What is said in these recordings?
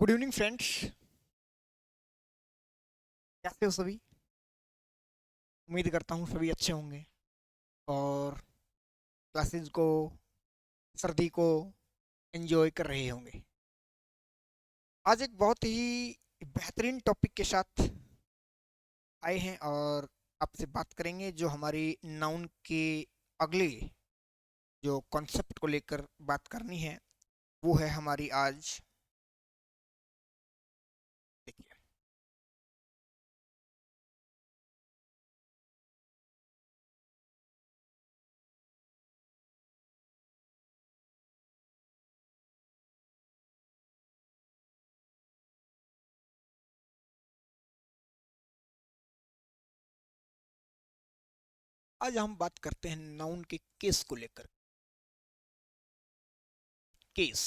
Good evening friends. कैसे हो सभी? उम्मीद करता हूँ सभी अच्छे होंगे और क्लासेस को, सर्दी को एंजॉय कर रहे होंगे। आज एक बहुत ही बेहतरीन टॉपिक के साथ आए हैं और आपसे बात करेंगे जो हमारी नाउन के अगले जो कॉन्सेप्ट को लेकर बात करनी है वो है हमारी आज। देखिए, आज हम बात करते हैं नाउन के केस को लेकर। केस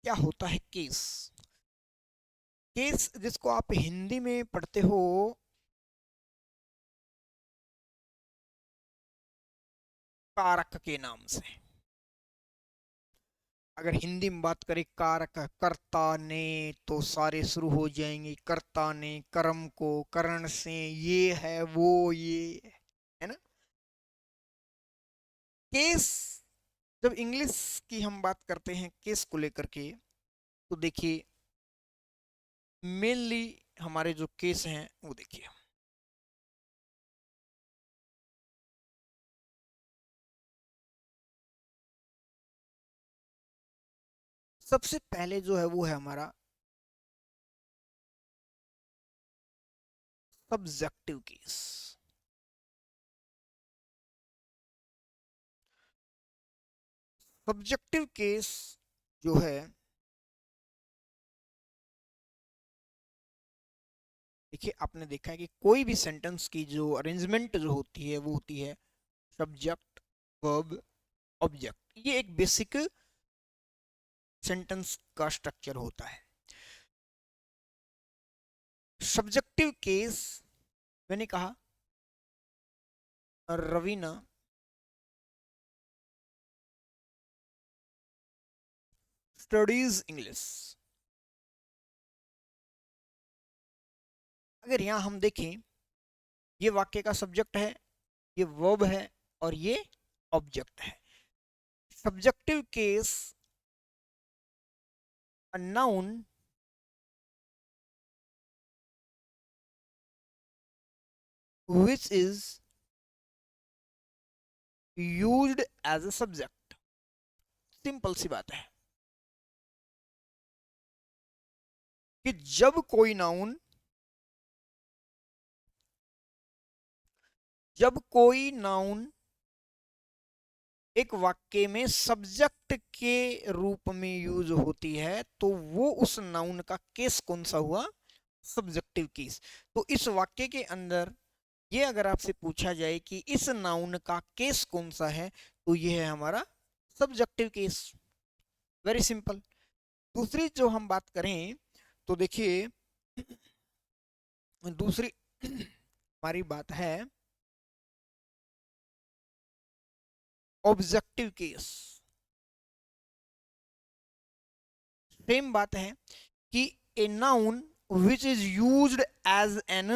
क्या होता है? केस केस जिसको आप हिंदी में पढ़ते हो कारक के नाम से। अगर हिंदी में बात करें कारक, कर्ता ने, तो सारे शुरू हो जाएंगे कर्ता ने, कर्म को, करण से, ये है वो ये है ना। केस, जब इंग्लिश की हम बात करते हैं केस को लेकर के, तो देखिए मेनली हमारे जो केस हैं वो देखिए। सबसे पहले जो है वो है हमारा सब्जेक्टिव केस। सब्जेक्टिव केस जो है, देखिए आपने देखा है कि कोई भी सेंटेंस की जो अरेंजमेंट जो होती है वो होती है सब्जेक्ट, वर्ब, ऑब्जेक्ट। ये एक बेसिक सेंटेंस का स्ट्रक्चर होता है। सब्जेक्टिव केस, मैंने कहा रवीना स्टडीज इंग्लिश। अगर यहां हम देखें, ये वाक्य का सब्जेक्ट है, ये वर्ब है और ये ऑब्जेक्ट है। Subjective case, a noun which is used as a subject। Simple सी बात है कि जब कोई नाउन एक वाक्य में सब्जेक्ट के रूप में यूज होती है तो वो उस नाउन का केस कौन सा हुआ? Subjective case. तो इस वाक्य के अंदर ये अगर आपसे पूछा जाए कि इस नाउन का केस कौन सा है, तो ये है हमारा सब्जेक्टिव केस। Very simple. दूसरी जो हम बात करें तो देखिए, दूसरी हमारी बात है ऑब्जेक्टिव केस। सेम बात है कि a noun which is used as an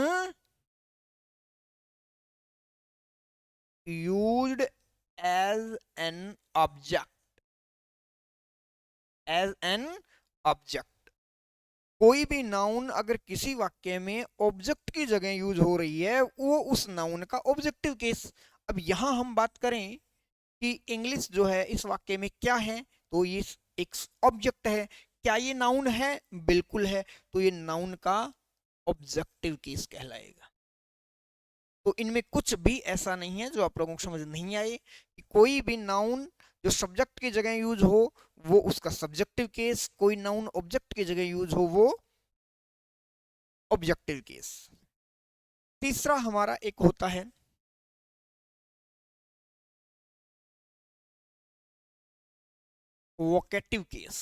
used as an object, as an object. कोई भी नाउन अगर किसी वाक्य में ऑब्जेक्ट की जगह यूज हो रही है वो उस नाउन का ऑब्जेक्टिव केस। अब यहां हम बात करें कि इंग्लिश जो है इस वाक्य में क्या है, तो ये एक ऑब्जेक्ट है। क्या ये नाउन है? बिल्कुल है। तो ये नाउन का ऑब्जेक्टिव केस कहलाएगा। तो इनमें कुछ भी ऐसा नहीं है जो आप लोगों को समझ नहीं आए कि कोई भी नाउन जो सब्जेक्ट की जगह यूज हो वो उसका सब्जेक्टिव केस, कोई नाउन ऑब्जेक्ट की जगह यूज हो वो ऑब्जेक्टिव केस। तीसरा हमारा एक होता है वोकेटिव केस।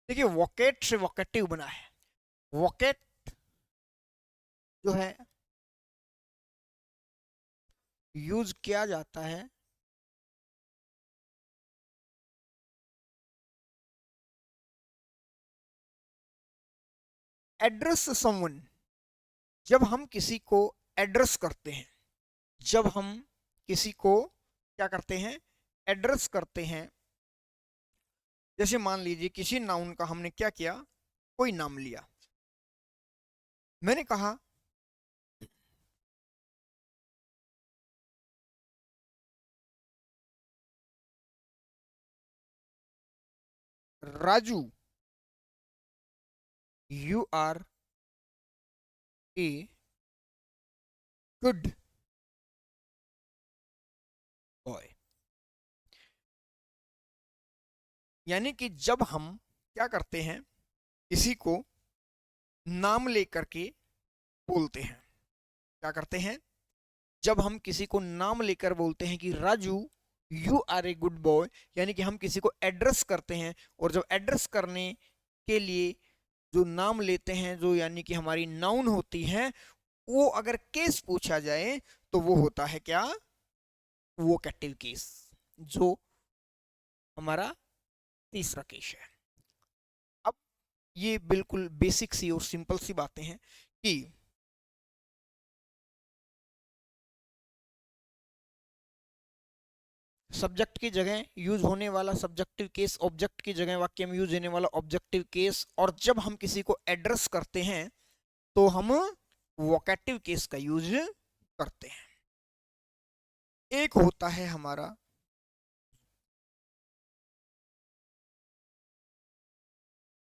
देखिए वोकेट से वोकेटिव बना है। वोकेट जो है यूज किया जाता है एड्रेस समवन, जब हम किसी को एड्रेस करते हैं, जब हम किसी को क्या करते हैं, एड्रेस करते हैं। जैसे मान लीजिए किसी नाउन का हमने क्या किया, कोई नाम लिया, मैंने कहा Raju, you are a good boy. यानी कि जब हम क्या करते हैं, किसी को नाम लेकर के बोलते हैं, क्या करते हैं, जब हम किसी को नाम लेकर बोलते हैं कि Raju you are a good boy, यानी कि हम किसी को एड्रेस करते हैं। और जब एड्रेस करने के लिए जो नाम लेते हैं, जो यानी कि हमारी नाउन होती है, वो अगर केस पूछा जाए तो वो होता है क्या, वोकेटिव केस, जो हमारा तीसरा केस है। अब ये बिल्कुल बेसिक सी और सिंपल सी बातें हैं कि सब्जेक्ट की जगह यूज होने वाला सब्जेक्टिव केस, ऑब्जेक्ट की जगह वाक्य में यूज होने वाला ऑब्जेक्टिव केस, और जब हम किसी को एड्रेस करते हैं तो हम वोकेटिव केस का यूज करते हैं। एक होता है हमारा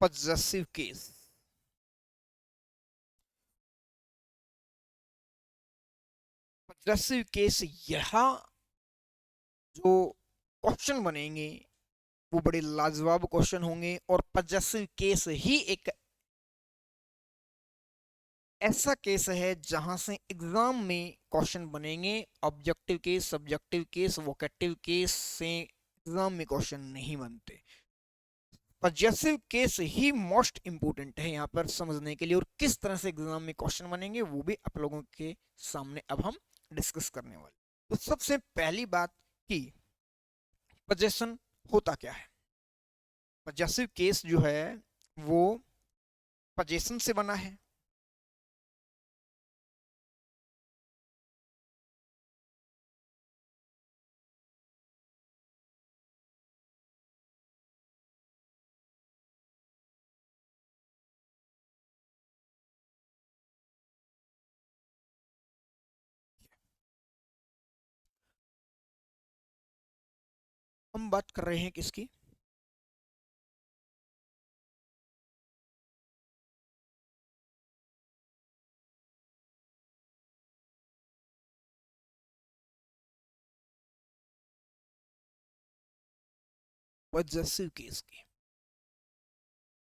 पजेसिव केस। पजेसिव केस, यहाँ जो क्वेश्चन बनेंगे वो बड़े लाजवाब क्वेश्चन होंगे। और पजेसिव केस ही एक ऐसा केस है जहां से एग्जाम में क्वेश्चन बनेंगे। Objective case, subjective case, vocative case से एग्जाम में क्वेश्चन नहीं बनते। पजेसिव केस ही मोस्ट इंपोर्टेंट है यहाँ पर समझने के लिए, और किस तरह से एग्जाम में क्वेश्चन बनेंगे वो भी आप लोगों के सामने अब हम डिस्कस करने वाले। तो सबसे पहली बात कि पजेशन होता क्या है। पजेसिव केस जो है वो पजेशन से बना है। हम बात कर रहे हैं किसकी, पजेसिव केस की।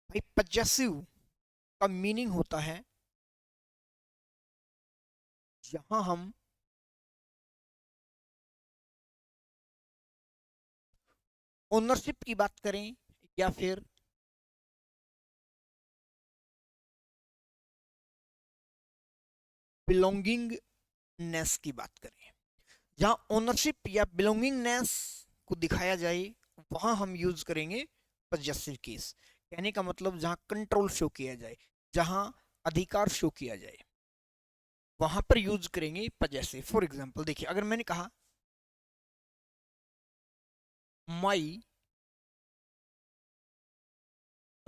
भाई पजेसिव का मीनिंग होता है जहां हम ओनरशिप की बात करें या फिर बिलोंगिंगनेस की बात करें। जहां ओनरशिप या बिलोंगिंगनेस को दिखाया जाए वहां हम यूज करेंगे पजेसिव केस। कहने का मतलब जहां कंट्रोल शो किया जाए, जहां अधिकार शो किया जाए, वहां पर यूज करेंगे पजेसिव। फॉर एग्जांपल देखिए, अगर मैंने कहा माई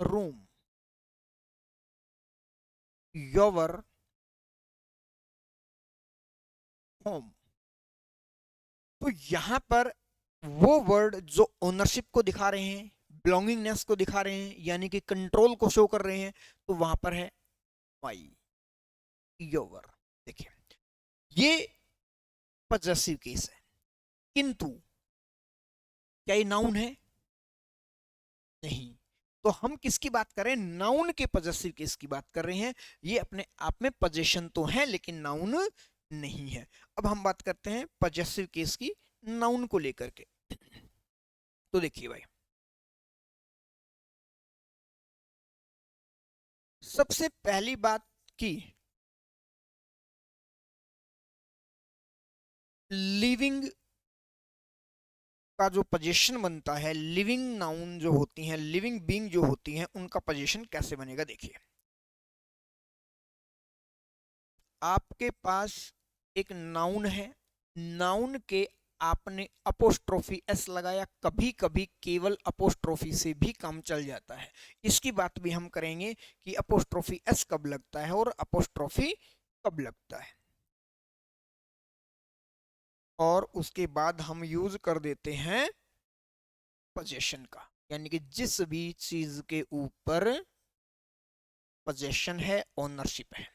रूम, योर होम, तो यहां पर वो वर्ड जो ओनरशिप को दिखा रहे हैं, बिलोंगिंगनेस को दिखा रहे हैं, यानी कि कंट्रोल को शो कर रहे हैं, तो वहां पर है माई, योर। देखिए ये पजेसिव केस है, किंतु क्या ये नाउन है, नहीं। तो हम किसकी बात कर रहे हैं, नाउन के पजेसिव केस की बात कर रहे हैं। ये अपने आप में पजेशन तो है लेकिन नाउन नहीं है। अब हम बात करते हैं पजेसिव केस की नाउन को लेकर के। तो देखिए भाई, सबसे पहली बात की लिविंग का जो पोजीशन बनता है, लिविंग नाउन जो होती हैं, लिविंग बीइंग जो होती हैं, उनका पोजीशन कैसे बनेगा देखिए। आपके पास एक नाउन है, नाउन के आपने अपोस्ट्रोफी एस लगाया, कभी कभी केवल अपोस्ट्रोफी से भी काम चल जाता है। इसकी बात भी हम करेंगे कि अपोस्ट्रोफी एस कब लगता है और अपोस्ट्रोफी कब लगता है। और उसके बाद हम यूज कर देते हैं पोजेशन का, यानी कि जिस भी चीज के ऊपर पोजेशन है, ओनरशिप है।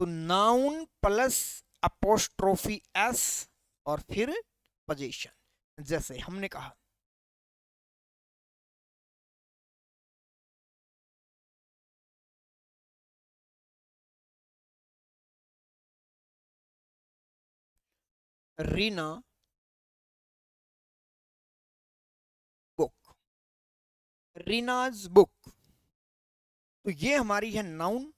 तो नाउन प्लस अपोस्ट्रोफी एस और फिर पोजेशन। जैसे हमने कहा रीना बुक, रीनाज बुक, तो ये हमारी है नाउन,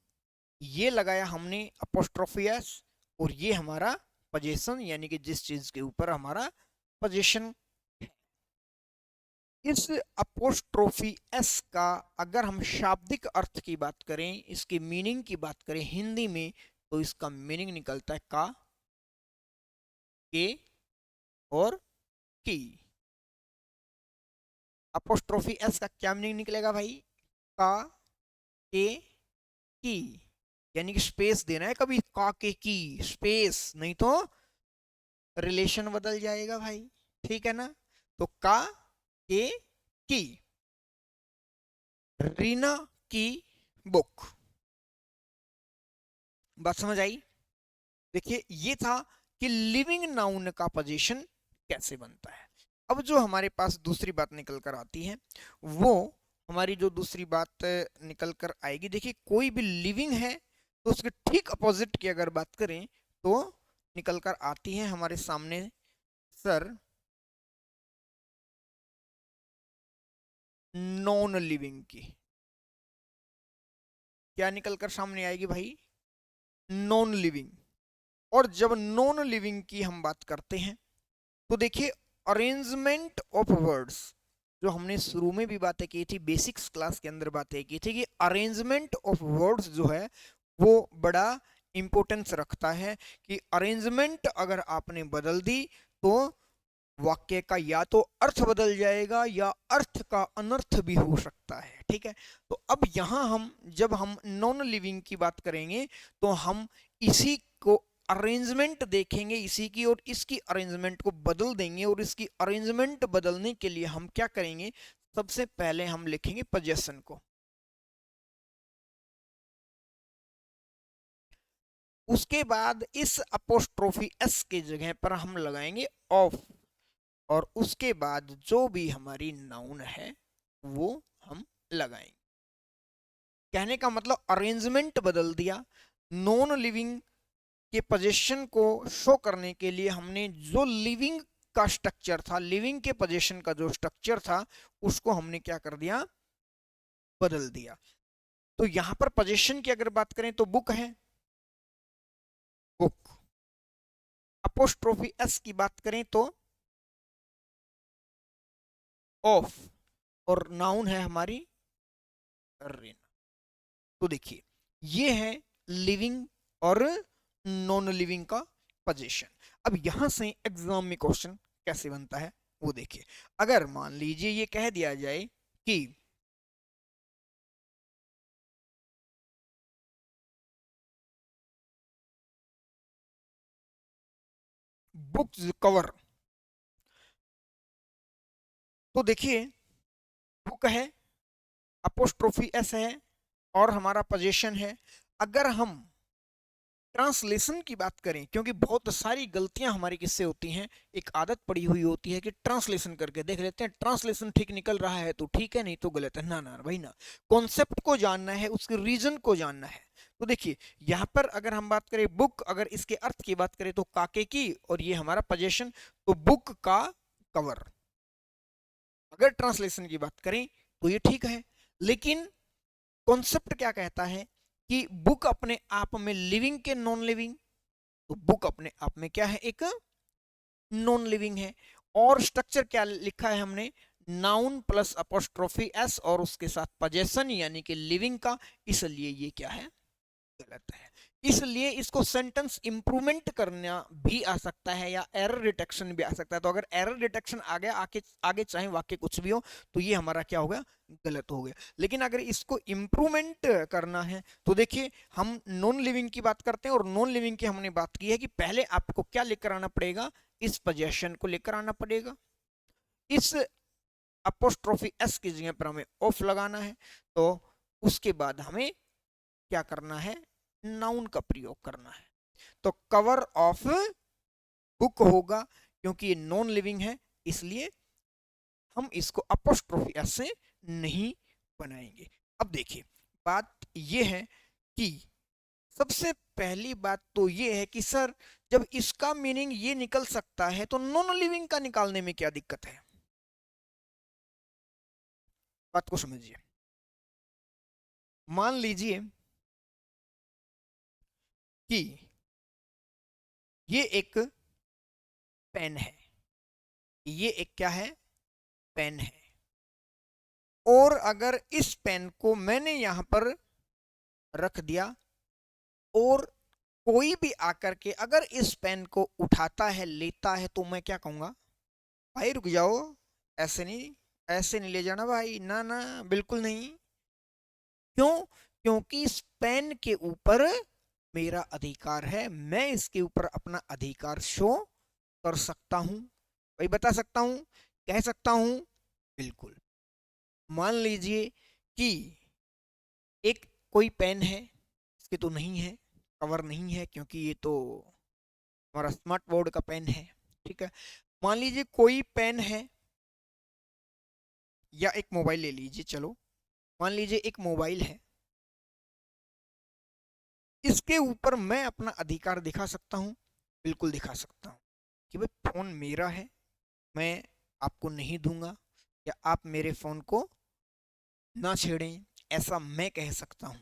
ये लगाया हमने अपोस्ट्रोफी एस, और ये हमारा पोजीशन, यानी कि जिस चीज के ऊपर हमारा पोजीशन। इस अपोस्ट्रोफी एस का अगर हम शाब्दिक अर्थ की बात करें, इसके मीनिंग की बात करें हिंदी में, तो इसका मीनिंग निकलता है का, के और की। अपोस्ट्रोफी एस का क्या मीनिंग निकलेगा भाई? का, के, की, यानी कि स्पेस देना है, कभी का के की स्पेस नहीं तो रिलेशन बदल जाएगा भाई, ठीक है ना। तो का के की, रीना की बुक। बात समझ आई? देखिए ये था कि लिविंग नाउन का पोजीशन कैसे बनता है। अब जो हमारे पास दूसरी बात निकल कर आती है, वो हमारी जो दूसरी बात निकल कर आएगी, देखिए कोई भी लिविंग है तो उसके ठीक अपोजिट की अगर बात करें तो निकल कर आती है हमारे सामने सर नॉन लिविंग की। क्या निकल कर सामने आएगी भाई? Non living. और जब नॉन लिविंग की हम बात करते हैं तो देखिए अरेंजमेंट ऑफ वर्ड्स, जो हमने शुरू में भी बातें की थी, बेसिक्स क्लास के अंदर बातें की थी कि अरेंजमेंट ऑफ वर्ड्स जो है वो बड़ा इंपॉर्टेंस रखता है, कि अरेंजमेंट अगर आपने बदल दी तो वाक्य का या तो अर्थ बदल जाएगा या अर्थ का अनर्थ भी हो सकता है, ठीक है। तो अब यहाँ हम जब हम नॉन लिविंग की बात करेंगे तो हम इसी को अरेंजमेंट देखेंगे इसी की, और इसकी अरेंजमेंट को बदल देंगे, और इसकी अरेंजमेंट बदलने के लिए हम क्या करेंगे, सबसे पहले हम लिखेंगे पोजेशन को, उसके बाद इस अपोस्ट्रोफी एस के जगह पर हम लगाएंगे ऑफ, और उसके बाद जो भी हमारी नाउन है वो हम लगाएंगे। कहने का मतलब अरेंजमेंट बदल दिया, नॉन लिविंग के पोजीशन को शो करने के लिए हमने जो लिविंग का स्ट्रक्चर था, लिविंग के पोजीशन का जो स्ट्रक्चर था, उसको हमने क्या कर दिया, बदल दिया। तो यहां पर पोजीशन की अगर बात करें तो बुक है, बुक। अपोस्ट्रोफी एस की बात करें तो ऑफ, और नाउन है हमारी रेना। तो देखिए ये है लिविंग और नॉन लिविंग का पोजीशन। अब यहां से एग्जाम में क्वेश्चन कैसे बनता है वो देखिए। अगर मान लीजिए ये कह दिया जाए कि बुक्स कवर, तो देखिए बुक है, अपोस्ट्रोफी एस है, और हमारा पोजीशन है। अगर हम ट्रांसलेशन की बात करें, क्योंकि बहुत सारी गलतियां हमारी किससे होती हैं, एक आदत पड़ी हुई होती है कि ट्रांसलेशन करके देख लेते हैं, ट्रांसलेशन ठीक निकल रहा है तो ठीक है, नहीं तो गलत है। ना ना भाई ना, कॉन्सेप्ट को जानना है, उसके रीजन को जानना है। तो देखिए यहाँ पर अगर हम बात करें बुक, अगर इसके अर्थ की बात करें तो काके की, और ये हमारा पोजीशन, तो बुक का कवर। अगर ट्रांसलेशन की बात करें तो ये ठीक है, लेकिन कॉन्सेप्ट क्या कहता है कि बुक अपने आप में लिविंग के नॉन लिविंग, तो बुक अपने आप में क्या है, एक नॉन लिविंग है। और स्ट्रक्चर क्या लिखा है हमने, नाउन प्लस अपोस्ट्रोफी एस और उसके साथ पोजेशन यानी कि लिविंग का, इसलिए ये क्या है, गलत है। इसलिए इसको सेंटेंस इंप्रूवमेंट करना भी आ सकता है या एरर डिटेक्शन भी आ सकता है। तो अगर एरर डिटेक्शन आ गया आगे चाहे वाक्य कुछ भी हो तो ये हमारा क्या हो गया, गलत हो गया। लेकिन अगर इसको इंप्रूवमेंट करना है तो देखिए हम नॉन लिविंग की बात करते हैं और नॉन लिविंग की हमने बात की है कि पहले आपको क्या लेकर आना पड़ेगा, इस पोजेशन को लेकर आना पड़ेगा, इस अपोस्ट्रोफी एस की जगह पर हमें ऑफ लगाना है। तो उसके बाद हमें क्या करना है, नाउन का प्रयोग करना है। तो कवर ऑफ बुक होगा, क्योंकि ये नॉन लिविंग है इसलिए हम इसको अपोस्ट्रोफी एस से नहीं बनाएंगे। अब देखिए बात ये है कि सबसे पहली बात तो ये है कि सर जब इसका मीनिंग ये निकल सकता है तो नॉन लिविंग का निकालने में क्या दिक्कत है, बात को समझिए। मान लीजिए कि ये एक पेन है, ये एक क्या है, पेन है, और अगर इस पेन को मैंने यहां पर रख दिया और कोई भी आकर के अगर इस पेन को उठाता है लेता है तो मैं क्या कहूंगा, भाई रुक जाओ, ऐसे नहीं, ऐसे नहीं ले जाना भाई, ना ना बिल्कुल नहीं। क्यों, क्योंकि इस पेन के ऊपर मेरा अधिकार है, मैं इसके ऊपर अपना अधिकार शो कर सकता हूं, भाई बता सकता हूं, कह सकता हूं, बिल्कुल। मान लीजिए कि एक कोई पेन है, इसके तो नहीं है, कवर नहीं है क्योंकि ये तो हमारा स्मार्ट बोर्ड का पेन है, ठीक है। मान लीजिए कोई पेन है या एक मोबाइल ले लीजिए, चलो मान लीजिए एक मोबाइल है, इसके ऊपर मैं अपना अधिकार दिखा सकता हूँ, बिल्कुल दिखा सकता हूँ कि भाई फोन मेरा है, मैं आपको नहीं दूंगा या आप मेरे फोन को ना छेड़ें, ऐसा मैं कह सकता हूं।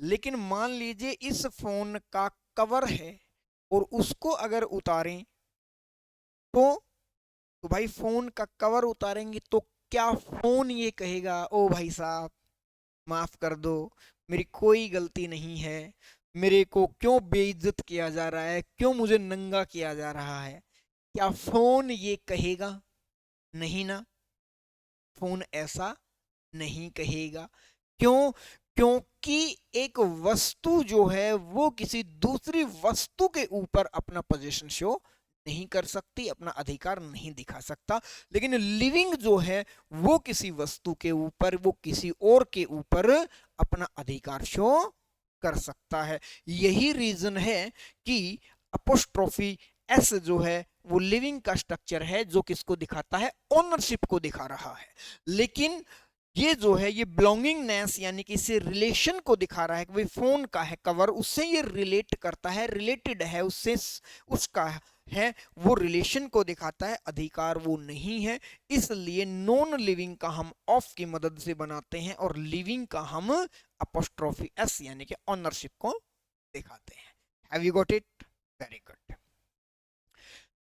लेकिन मान लीजिए इस फोन का कवर है और उसको अगर उतारें तो भाई फोन का कवर उतारेंगे तो क्या फोन ये कहेगा ओ भाई साहब माफ कर दो, मेरी कोई गलती नहीं है, मेरे को क्यों बेइज्जत किया जा रहा है, क्यों मुझे नंगा किया जा रहा है, क्या फोन ये कहेगा, नहीं ना, फोन ऐसा नहीं कहेगा। क्यों, क्योंकि एक वस्तु जो है वो किसी दूसरी वस्तु के ऊपर अपना पोजीशन शो नहीं कर सकती, अपना अधिकार नहीं दिखा सकता। लेकिन लिविंग जो है वो किसी वस्तु के ऊपर, वो किसी और के ऊपर अपना अधिकार शो कर सकता है। यही रीजन है कि अपोस्ट्रोफी एस जो है वो लिविंग का स्ट्रक्चर है जो किसको दिखाता है, ओनरशिप को दिखा रहा है। लेकिन ये जो है ये बिलोंगिंगनेस यानी कि इसे रिलेशन को दिखा रहा है कि भाई फोन का है कवर, उससे ये रिलेट करता है, रिलेटेड है उससे, उसका है, वो रिलेशन को दिखाता है, अधिकार वो नहीं है। इसलिए नॉन लिविंग का हम ऑफ की मदद से बनाते हैं और लिविंग का हम अपोस्ट्रोफी एस यानी कि ऑनरशिप को दिखाते हैं। Have you got it, very good.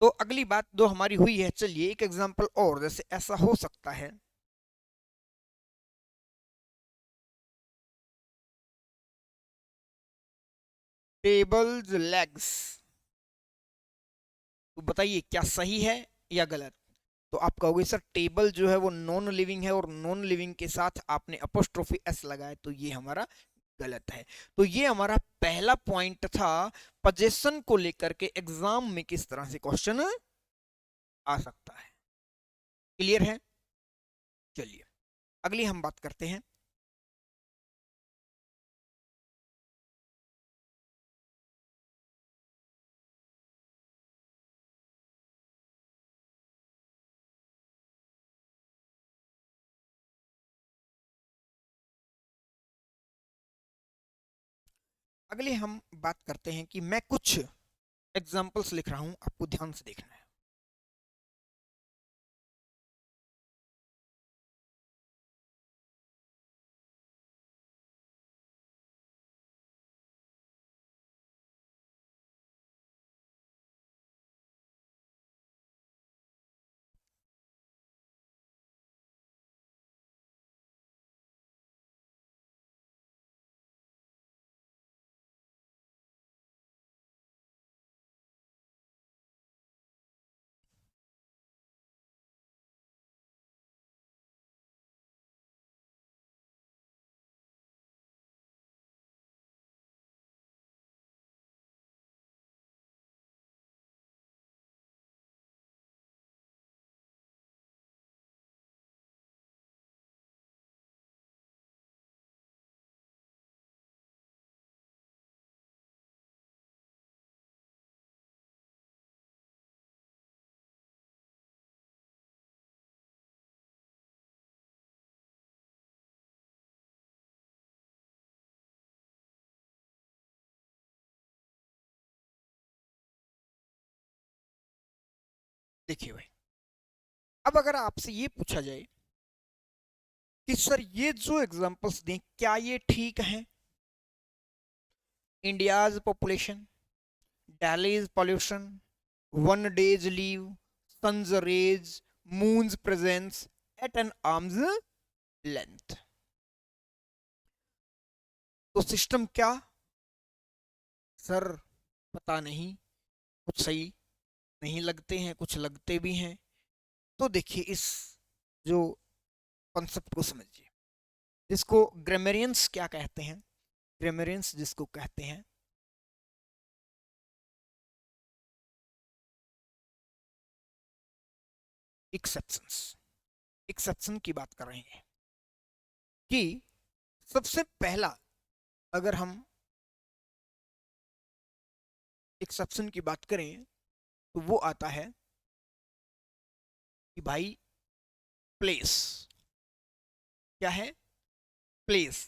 तो अगली बात जो हमारी हुई है, चलिए एक एग्जांपल और, जैसे ऐसा हो सकता है टेबल्स लेग्स, तो बताइए क्या सही है या गलत। तो आप कहोगे सर टेबल जो है वो नॉन लिविंग है और नॉन लिविंग के साथ आपने अपोस्ट्रोफी एस लगाया, तो ये हमारा गलत है। तो ये हमारा पहला पॉइंट था, पोजेशन को लेकर के एग्जाम में किस तरह से क्वेश्चन आ सकता है। क्लियर है, चलिए अगली हम बात करते हैं। अगली हम बात करते हैं कि मैं कुछ एग्जाम्पल्स लिख रहा हूं, आपको ध्यान से देखना है। देखिए भाई, अब अगर आपसे ये पूछा जाए कि सर ये जो एग्जांपल्स दें क्या ये ठीक हैं? India's population, Delhi's pollution, one day's leave, sun's rays, moon's presence at an arm's length, तो सिस्टम क्या? सर पता नहीं, कुछ सही नहीं लगते हैं, कुछ लगते भी हैं। तो देखिए इस जो कॉन्सेप्ट को समझिए, जिसको ग्रामरियंस क्या कहते हैं, ग्रामरियंस जिसको कहते हैं एक्सेप्शंस, एक्सेप्शन की बात कर रहे हैं कि सबसे पहला अगर हम एक्सेप्शन की बात करें तो वो आता है कि भाई प्लेस, क्या है? प्लेस,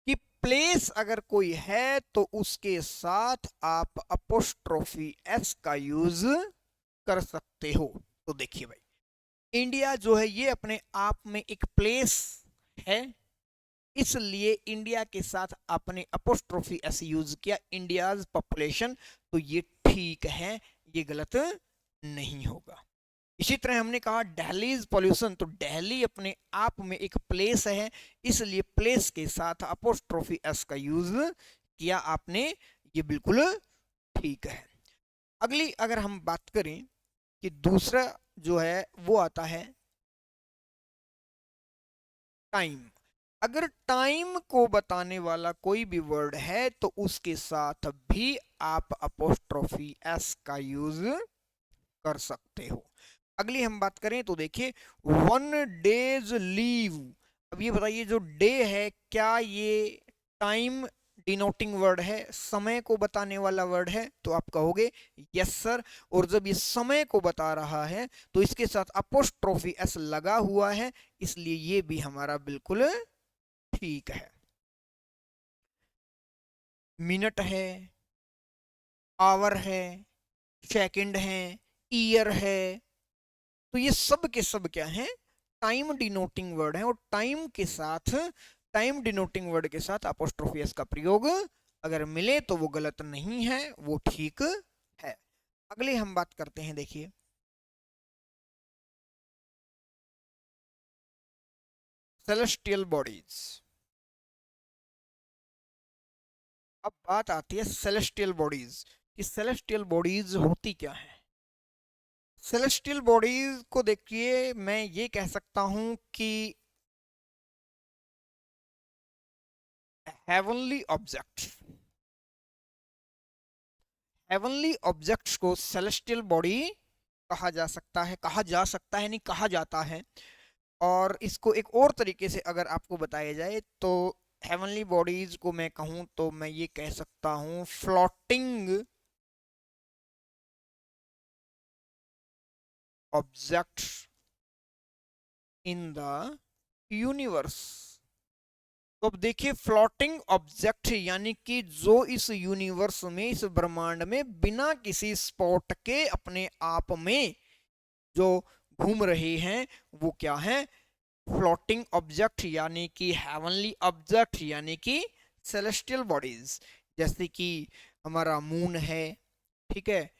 कि प्लेस अगर कोई है तो उसके साथ आप अपोस्ट्रोफी एस का यूज कर सकते हो। तो देखिए भाई, इंडिया जो है ये अपने आप में एक प्लेस है, इसलिए इंडिया के साथ आपने अपोस्ट्रोफी एस यूज किया, इंडियाज पॉपुलेशन, तो ये ठीक है, ये गलत नहीं होगा। इसी तरह हमने कहा दिल्लीज पॉल्यूशन, तो दिल्ली अपने आप में एक प्लेस है, इसलिए प्लेस के साथ अपोस्ट्रोफी एस का यूज किया आपने, ये बिल्कुल ठीक है। अगली अगर हम बात करें कि दूसरा जो है वो आता है टाइम। अगर टाइम को बताने वाला कोई भी वर्ड है तो उसके साथ भी आप अपोस्ट्रोफी एस का यूज कर सकते हो। अगली हम बात करें तो देखिए वन डेज लीव। अब ये बताइए जो डे है क्या ये टाइम डिनोटिंग वर्ड है, समय को बताने वाला वर्ड है? तो आप कहोगे यस सर, और जब ये समय को बता रहा है तो इसके साथ अपोस्ट्रोफी एस लगा हुआ है, इसलिए ये भी हमारा बिल्कुल ठीक है। मिनट है, आवर है, सेकंड है, ईयर है, तो ये सब के सब क्या है? टाइम डिनोटिंग वर्ड है, और टाइम के साथ, टाइम डिनोटिंग वर्ड के साथ अपोस्ट्रोफी एस का प्रयोग अगर मिले तो वो गलत नहीं है, वो ठीक है। अगले हम बात करते हैं, देखिए सेलेस्टियल बॉडीज। अब बात आती है सेलेस्टियल बॉडीज, कि सेलेस्टियल बॉडीज होती क्या है? सेलेस्टियल बॉडीज को देखिए मैं ये कह सकता हूं कि हेवनली ऑब्जेक्ट, हेवनली ऑब्जेक्ट्स को सेलेस्टियल बॉडी कहा जा सकता है, कहा जा सकता है नहीं कहा जाता है। और इसको एक और तरीके से अगर आपको बताया जाए तो हेवनली बॉडीज को मैं कहूं तो मैं ये कह सकता हूं floating objects in the universe. तो अब देखिए फ्लोटिंग ऑब्जेक्ट यानी कि जो इस यूनिवर्स में, इस ब्रह्मांड में बिना किसी स्पॉट के अपने आप में जो घूम रहे हैं वो क्या है? फ्लोटिंग ऑब्जेक्ट यानी कि हेवनली ऑब्जेक्ट यानी कि सेलेस्टियल बॉडीज। जैसे कि हमारा मून है, ठीक है,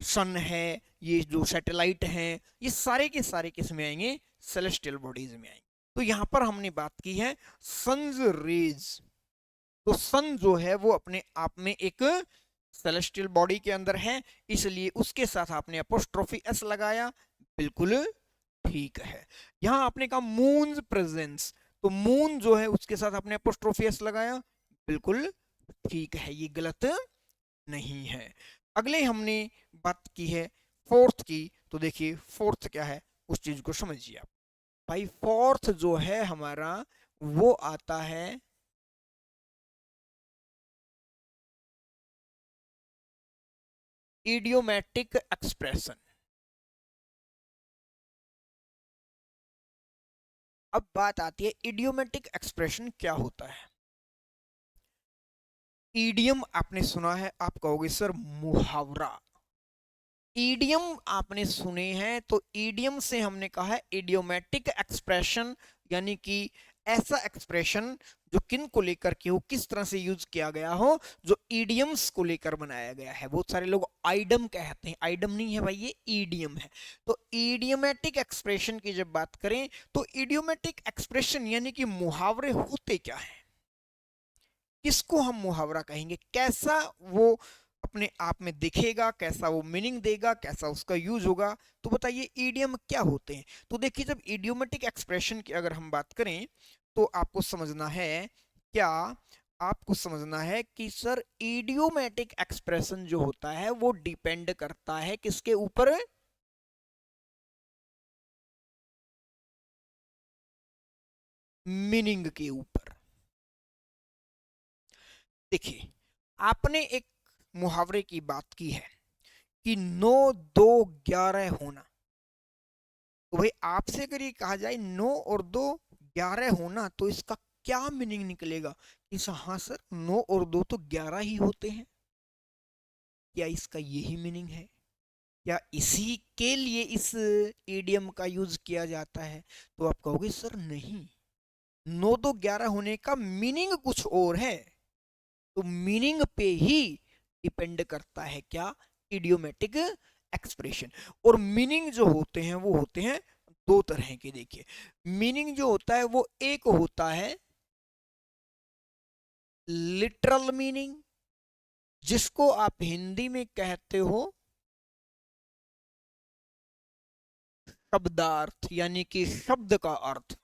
सन है, ये जो सैटेलाइट हैं, ये सारे के सारे किस में आएंगे? सेलेस्टियल बॉडीज में आएंगे। तो यहां पर हमने बात की है सन्स रेज, तो सन जो है वो अपने आप में एक सेलेस्टियल बॉडी के अंदर है, इसलिए उसके साथ आपने अपोस्ट्रोफी एस लगाया, बिल्कुल ठीक है। यहां आपने कहा मून प्रेजेंस, तो मून जो है उसके साथ आपने अपोस्ट्रोफी एस लगाया, बिल्कुल ठीक है, ये गलत नहीं है। अगले हमने बात की है फोर्थ की, तो देखिए फोर्थ क्या है उस चीज को समझिए आप। भाई फोर्थ जो है हमारा वो आता है इडियोमैटिक एक्सप्रेशन। अब बात आती है इडियोमैटिक एक्सप्रेशन क्या होता है? ईडियम आपने सुना है, आप कहोगे सर मुहावरा, ईडियम आपने सुने हैं, तो ईडियम से हमने कहा है इडियोमेटिक एक्सप्रेशन, यानी कि ऐसा एक्सप्रेशन जो किन को लेकर के हो, किस तरह से यूज किया गया हो, जो ईडियम्स को लेकर बनाया गया है। बहुत सारे लोग आइडम कहते हैं, आइडम नहीं है भाई, ये ईडियम है। तो इडियोमेटिक एक्सप्रेशन की जब बात करें, तो इडियोमेटिक एक्सप्रेशन यानी कि मुहावरे होते क्या है, किसको हम मुहावरा कहेंगे, कैसा वो अपने आप में दिखेगा, कैसा वो मीनिंग देगा, कैसा उसका यूज होगा। तो बताइए ईडियम क्या होते हैं। तो देखिए, जब इडियोमेटिक एक्सप्रेशन की अगर हम बात करें, तो आपको समझना है क्या, आपको समझना है कि सर इडियोमेटिक एक्सप्रेशन जो होता है वो डिपेंड करता है किसके ऊपर, मीनिंग के ऊपर। देखिए, आपने एक मुहावरे की बात की है कि 9 2 11 होना। तो भाई आपसे अगर ये कहा जाए 9 और 2 11 होना, तो इसका क्या मीनिंग निकलेगा कि हाँ सर 9 और 2 तो 11 ही होते हैं, क्या इसका यही मीनिंग है, क्या इसी के लिए इस इडियम का यूज किया जाता है। तो आप कहोगे सर नहीं, 9 2 11 होने का मीनिंग कुछ और है। तो मीनिंग पे ही डिपेंड करता है क्या, इडियोमेटिक एक्सप्रेशन। और मीनिंग जो होते हैं वो होते हैं दो तरह के। देखिए, मीनिंग जो होता है वो एक होता है लिटरल मीनिंग, जिसको आप हिंदी में कहते हो शब्दार्थ, यानी कि शब्द का अर्थ,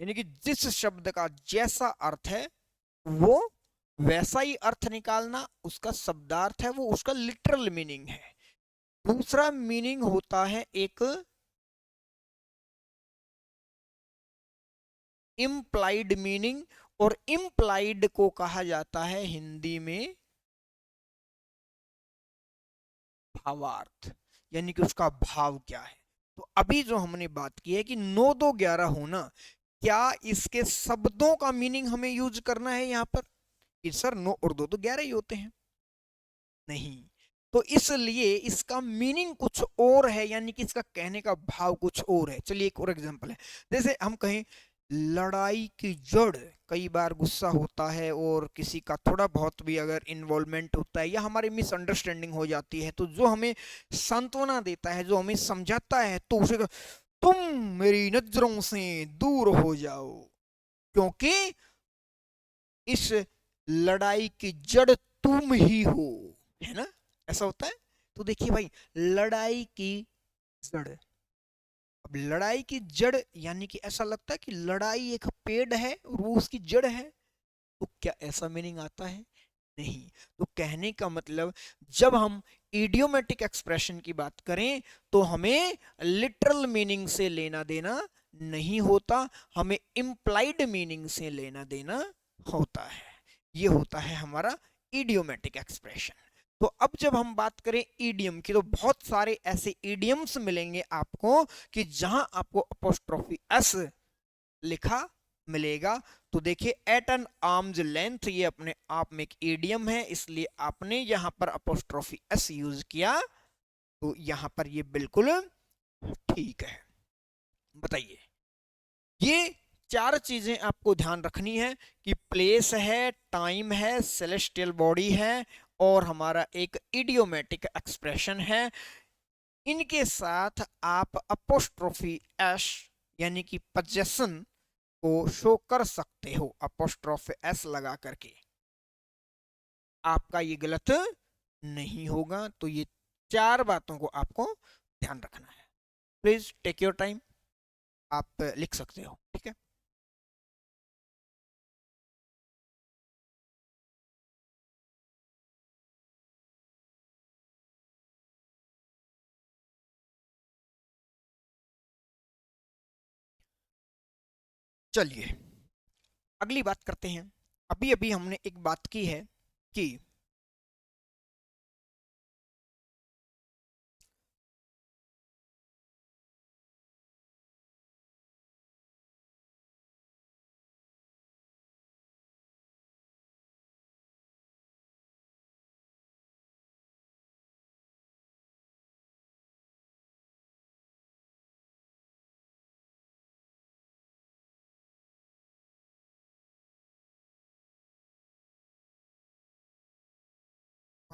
यानी कि जिस शब्द का जैसा अर्थ है वो वैसा ही अर्थ निकालना, उसका शब्दार्थ है वो, उसका लिटरल मीनिंग है। दूसरा मीनिंग होता है एक इम्प्लाइड मीनिंग, और इम्प्लाइड को कहा जाता है हिंदी में भावार्थ, यानी कि उसका भाव क्या है। तो अभी जो हमने बात की है कि 9 2 11 होना, क्या इसके शब्दों का मीनिंग हमें यूज करना है यहाँ पर कि सर 9 और 2 तो 11 ही होते हैं, नहीं। तो इसलिए इसका मीनिंग कुछ और है, यानी कि इसका कहने का भाव कुछ और है। चलिए एक और एग्जांपल है, जैसे हम कहें लड़ाई की जड़, कई बार गुस्सा होता है और किसी का थोड़ा बहुत भी अगर इन्वॉल्वमेंट होता है या हमारी मिसअंडरस्टैंडिंग हो जाती है, तो जो हमें सांत्वना देता है, जो हमें समझाता है, तो उसे तुम मेरी नजरों से दूर हो जाओ, क्योंकि इस लड़ाई की जड़ तुम ही हो, है ना, ऐसा होता है। तो देखिए भाई, लड़ाई की जड़, अब लड़ाई की जड़ यानी कि ऐसा लगता है कि लड़ाई एक पेड़ है और वो उसकी जड़ है, तो क्या ऐसा मीनिंग आता है, नहीं। तो कहने का मतलब, जब हम इडियोमेटिक एक्सप्रेशन की बात करें तो हमें लिटरल मीनिंग से लेना देना नहीं होता, हमें इम्प्लाइड मीनिंग से लेना देना होता है। ये होता है हमारा इडियोमेटिक एक्सप्रेशन। तो अब जब हम बात करें ईडियम की, तो बहुत सारे ऐसे ईडियम्स मिलेंगे आपको कि जहां आपको अपोस्ट्रोफी एस लिखा मिलेगा। तो देखिए, एट एन आर्म्स लेंथ, ये अपने आप में एक ईडियम है, इसलिए आपने यहां पर अपोस्ट्रोफी एस यूज किया, तो यहां पर ये बिल्कुल ठीक है। बताइए, ये चार चीजें आपको ध्यान रखनी है कि प्लेस है, टाइम है, सेलेस्टियल बॉडी है, और हमारा एक इडियोमेटिक एक्सप्रेशन है। इनके साथ आप अपोस्ट्रोफी एस यानी कि पजेशन को शो कर सकते हो अपोस्ट्रोफी एस लगा करके, आपका ये गलत नहीं होगा। तो ये चार बातों को आपको ध्यान रखना है। प्लीज टेक योर टाइम, आप लिख सकते हो, ठीक है। चलिए अगली बात करते हैं। अभी अभी हमने एक बात की है कि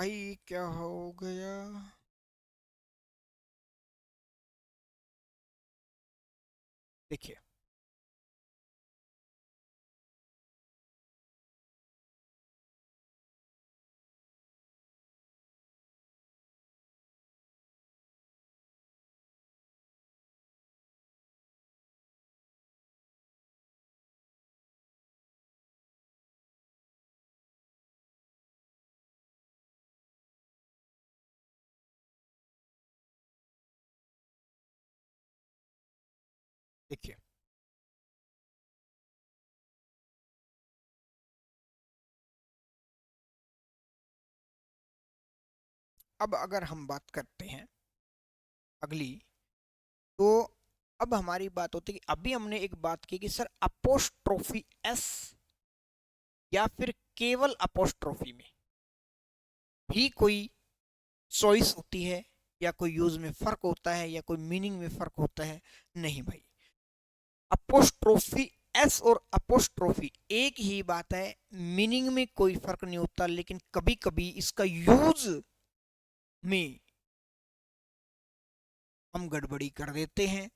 भाई क्या हो गया? देखिए, देखिए, अब अगर हम बात करते हैं अगली, तो अब हमारी बात होती है कि अभी हमने एक बात की कि सर अपोस्ट्रोफी एस या फिर केवल अपोस्ट्रोफी में भी कोई चॉइस होती है, या कोई यूज में फर्क होता है, या कोई मीनिंग में फर्क होता है? नहीं भाई, अपोस्ट्रोफी एस और अपोस्ट्रोफी एक ही बात है, मीनिंग में कोई फर्क नहीं होता, लेकिन कभी कभी इसका यूज में हम गड़बड़ी कर देते हैं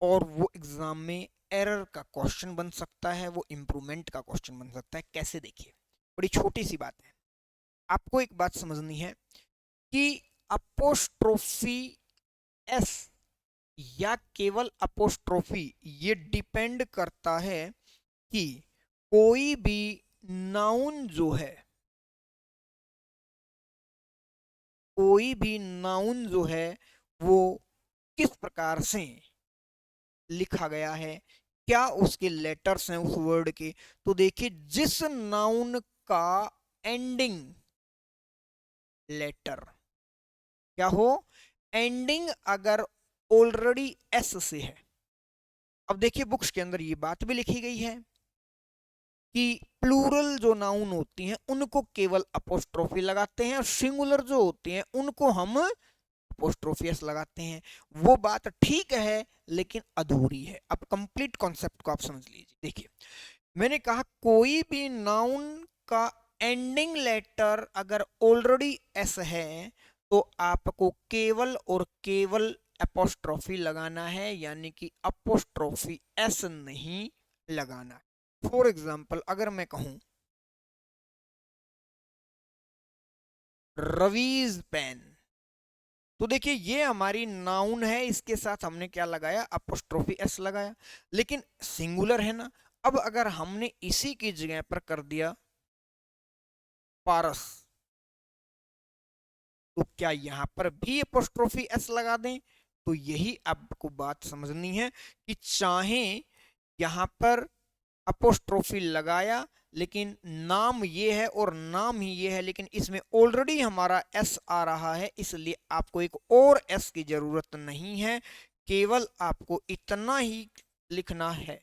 और वो एग्जाम में एरर का क्वेश्चन बन सकता है, वो इंप्रूवमेंट का क्वेश्चन बन सकता है। कैसे? देखिए, बड़ी छोटी सी बात है, आपको एक बात समझनी है कि अपोस्ट्रोफी एस या केवल अपोस्ट्रोफी, ये डिपेंड करता है कि कोई भी नाउन जो है, कोई भी नाउन जो है वो किस प्रकार से लिखा गया है, क्या उसके लेटर्स हैं उस वर्ड के। तो देखिए, जिस नाउन का एंडिंग लेटर क्या हो, एंडिंग अगर ऑलरेडी एस से है, अब देखिए बुक्स के अंदर ये बात भी लिखी गई है कि प्लूरल जो नाउन होती हैं उनको केवल अपोस्ट्रोफी लगाते हैं, और सिंगुलर जो होती हैं उनको हम अपोस्ट्रोफियस लगाते हैं। वो बात ठीक है, लेकिन अधूरी है। अब कंप्लीट कॉन्सेप्ट को आप समझ लीजिए। देखिए, मैंने कहा कोई भी नाउन का एंडिंग लेटर अगर ऑलरेडी एस है तो आपको केवल और केवल अपोस्ट्रोफी लगाना है, यानी कि अपोस्ट्रोफी एस नहीं लगाना। फॉर एग्जाम्पल, अगर मैं कहूं रवीज पेन, तो देखिए ये हमारी नाउन है, इसके साथ हमने क्या लगाया, अपोस्ट्रोफी एस लगाया, लेकिन सिंगुलर है ना। अब अगर हमने इसी की जगह पर कर दिया पारस, तो क्या यहां पर भी अपोस्ट्रोफी एस लगा दें? तो यही आपको बात समझनी है कि चाहे यहां पर अपोस्ट्रोफी लगाया, लेकिन नाम ये है और नाम ही ये है, लेकिन इसमें ऑलरेडी हमारा एस आ रहा है, इसलिए आपको एक और एस की जरूरत नहीं है, केवल आपको इतना ही लिखना है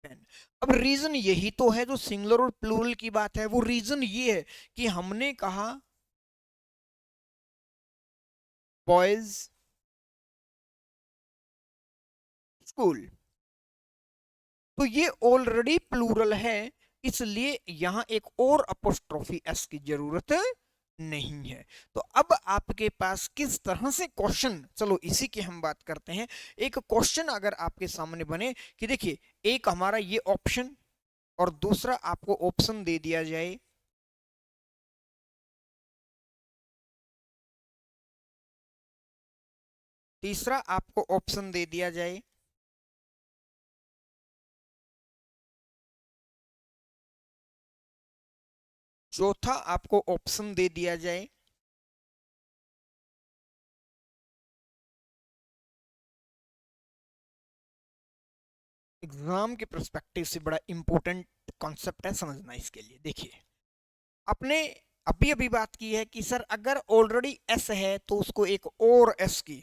पेन। अब रीजन यही तो है, जो सिंगुलर और प्लूरल की बात है, वो रीजन ये है कि हमने कहा बॉयज स्कूल, तो ये ऑलरेडी प्लूरल है, इसलिए यहां एक और अपोस्ट्रोफी एस की जरूरत नहीं है। तो अब आपके पास किस तरह से क्वेश्चन, चलो इसी की हम बात करते हैं। एक क्वेश्चन अगर आपके सामने बने कि देखिए, एक हमारा ये ऑप्शन और दूसरा आपको ऑप्शन दे दिया जाए, तीसरा आपको ऑप्शन दे दिया जाए, चौथा आपको ऑप्शन दे दिया जाए, एग्जाम के पर्सपेक्टिव से बड़ा इंपॉर्टेंट कॉन्सेप्ट है समझना इसके लिए। देखिए, आपने अभी अभी बात की है कि सर अगर ऑलरेडी एस है तो उसको एक और एस की,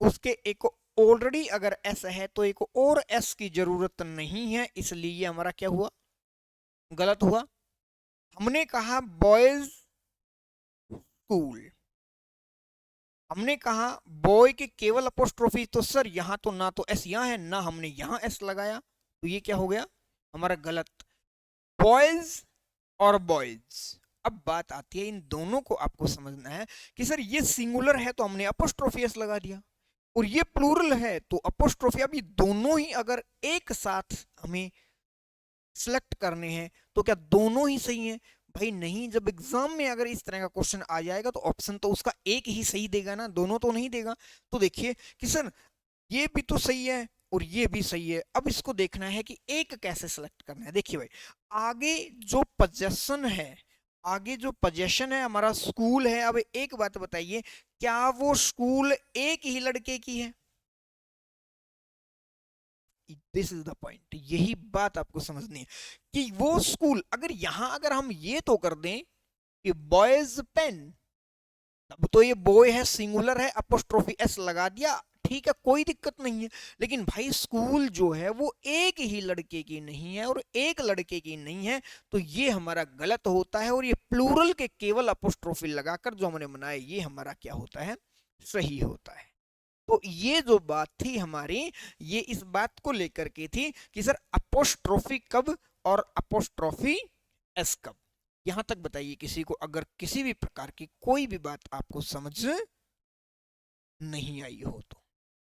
उसके एक ऑलरेडी अगर एस है तो एक और एस की जरूरत नहीं है, इसलिए ये हमारा क्या हुआ, गलत हुआ। हमने कहा बॉयज स्कूल, हमने कहा बॉय के केवल अपोस्ट्रोफी, तो सर यहां तो ना तो एस यहां है ना हमने यहां एस लगाया, तो ये क्या हो गया हमारा गलत। बॉयज और बॉयज। अब बात आती है, इन दोनों को आपको समझना है कि सर ये सिंगुलर है तो हमने अपोस्ट्रोफी एस लगा दिया, और ये प्लूरल है तो अपोस्ट्रोफी। अब ये दोनों ही अगर एक साथ हमें सिलेक्ट करने हैं तो क्या दोनों ही सही हैं? भाई नहीं, जब एग्जाम में अगर इस तरह का क्वेश्चन आ जाएगा तो ऑप्शन तो उसका एक ही सही देगा ना, दोनों तो नहीं देगा। तो देखिए कि सर ये भी तो सही है और ये भी सही है। अब इसको देखना है कि एक कैसे सिलेक्ट करना है। देखिए भाई, आगे जो पोजेशन है, आगे जो पोजेशन है हमारा स्कूल है। अब एक बात बताइए, क्या वो स्कूल एक ही लड़के की है? दिस इज द पॉइंट, यही बात आपको समझनी है कि वो स्कूल, अगर यहां अगर हम ये तो कर दें कि बॉयज पेन, अब तो ये बॉय है, सिंगुलर है, अपोस्ट्रोफी एस लगा दिया, ठीक है, कोई दिक्कत नहीं है। लेकिन भाई स्कूल जो है वो एक ही लड़के की नहीं है और एक लड़के की नहीं है, तो ये हमारा गलत होता है। और ये प्लूरल के केवल अपोस्ट्रोफी लगाकर जो हमने बनाया, ये हमारा क्या होता है? सही होता है। तो ये जो बात थी हमारी, ये इस बात को लेकर के थी कि सर अपोस्ट्रोफी कब और अपोस्ट्रोफी एस कब। यहां तक बताइए किसी को अगर किसी भी प्रकार की कोई भी बात आपको समझ नहीं आई हो तो।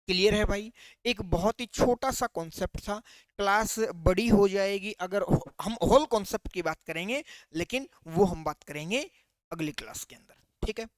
क्लियर है भाई? एक बहुत ही छोटा सा कॉन्सेप्ट था, क्लास बड़ी हो जाएगी अगर हम होल कॉन्सेप्ट की बात करेंगे, लेकिन वो हम बात करेंगे अगली क्लास के अंदर। ठीक है।